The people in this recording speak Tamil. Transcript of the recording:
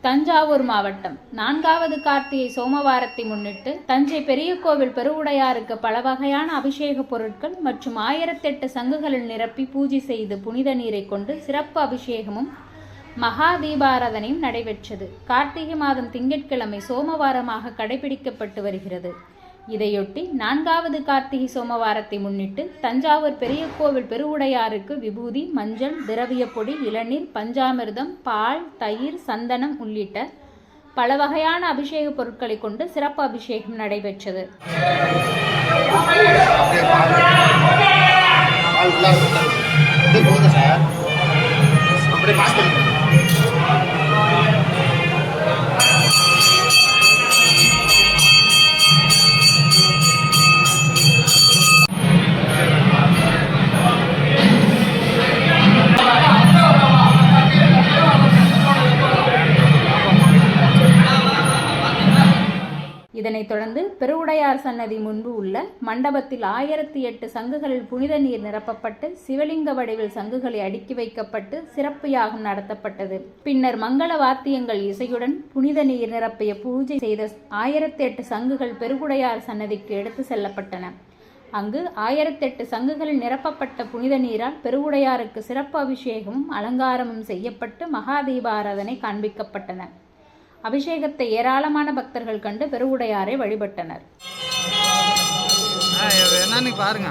தஞ்சாவூர் மாவட்டம் 4வது கார்த்திகை சோமவாரத்தை முன்னிட்டு தஞ்சை பெரிய கோவில் பெருவுடையாருக்கு பல வகையான அபிஷேக பொருட்கள் மற்றும் 1008 சங்குகளில் நிரப்பி பூஜை செய்து புனித நீரை கொண்டு சிறப்பு அபிஷேகமும் மகா தீபாராதனையும் நடைபெற்றது. கார்த்திகை மாதம் திங்கட்கிழமை சோமவாரமாக கடைபிடிக்கப்பட்டு வருகிறது. இதையொட்டி 4வது கார்த்திகை சோமவாரத்தை முன்னிட்டு தஞ்சாவூர் பெரிய கோவில் பெருவுடையாருக்கு விபூதி, மஞ்சள், திரவிய பொடி, இளநீர், பஞ்சாமிர்தம், பால், தயிர், சந்தனம் உள்ளிட்ட பல வகையான அபிஷேக பொருட்களை கொண்டு சிறப்பு அபிஷேகம் நடைபெற்றது. இதனைத் தொடர்ந்து பெருவுடையார் சன்னதி முன்பு உள்ள மண்டபத்தில் 1008 சங்குகளில் புனித நீர் நிரப்பப்பட்டு சிவலிங்க வடிவில் சங்குகளை அடுக்கி வைக்கப்பட்டு சிறப்பு யாகம் நடத்தப்பட்டது. பின்னர் மங்கள வாத்தியங்கள் இசையுடன் புனித நீர் நிரப்பிய பூஜை செய்த 1008 சங்குகள் பெருவுடையார் சன்னதிக்கு எடுத்து செல்லப்பட்டன. அங்கு 1008 சங்குகளில் நிரப்பப்பட்ட புனித நீரால் பெருவுடையாருக்கு சிறப்பு அபிஷேகமும் அலங்காரமும் செய்யப்பட்டு மகா தீபாராதனை காண்பிக்கப்பட்டன. அபிஷேகத்தை ஏராளமான பக்தர்கள் கண்டு பெருவுடையாரை வழிபட்டனர். பாருங்க.